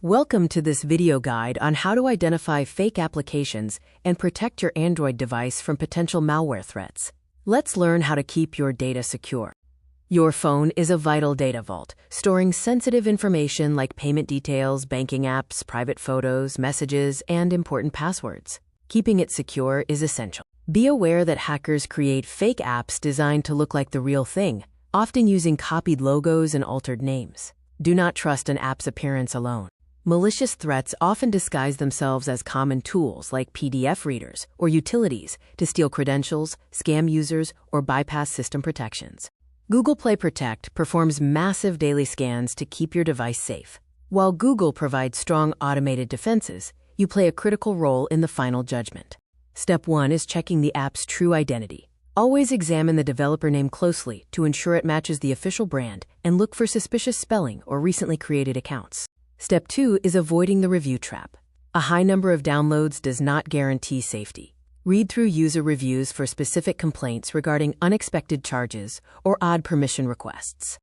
Welcome to this video guide on how to identify fake applications and protect your Android device from potential malware threats. Let's learn how to keep your data secure. Your phone is a vital data vault, storing sensitive information like payment details, banking apps, private photos, messages, and important passwords. Keeping it secure is essential. Be aware that hackers create fake apps designed to look like the real thing, often using copied logos and altered names. Do not trust an app's appearance alone. Malicious threats often disguise themselves as common tools like PDF readers or utilities to steal credentials, scam users, or bypass system protections. Google Play Protect performs massive daily scans to keep your device safe. While Google provides strong automated defenses, you play a critical role in the final judgment. Step 1 is checking the app's true identity. Always examine the developer name closely to ensure it matches the official brand and look for suspicious spelling or recently created accounts. Step 2 is avoiding the review trap. A high number of downloads does not guarantee safety. Read through user reviews for specific complaints regarding unexpected charges or odd permission requests.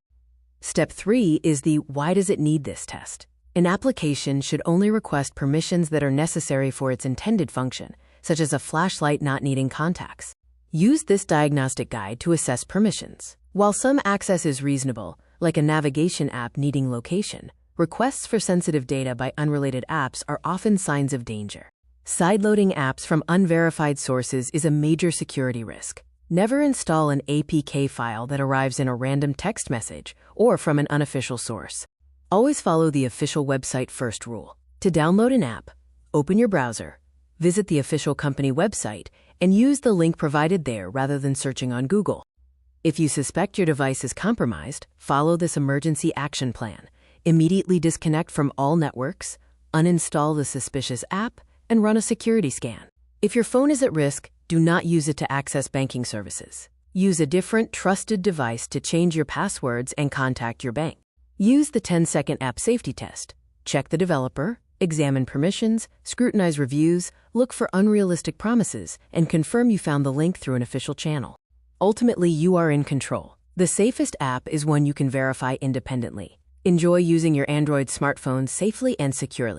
Step 3 is the "why does it need this" test. An application should only request permissions that are necessary for its intended function, such as a flashlight not needing contacts. Use this diagnostic guide to assess permissions. While some access is reasonable, like a navigation app needing location, requests for sensitive data by unrelated apps are often signs of danger. Sideloading apps from unverified sources is a major security risk. Never install an APK file that arrives in a random text message or from an unofficial source. Always follow the official website first rule. To download an app, open your browser, visit the official company website, and use the link provided there rather than searching on Google. If you suspect your device is compromised, follow this emergency action plan. Immediately disconnect from all networks, uninstall the suspicious app, and run a security scan. If your phone is at risk, do not use it to access banking services. Use a different, trusted device to change your passwords and contact your bank. Use the 10-second app safety test. Check the developer, examine permissions, scrutinize reviews, look for unrealistic promises, and confirm you found the link through an official channel. Ultimately, you are in control. The safest app is one you can verify independently. Enjoy using your Android smartphone safely and securely.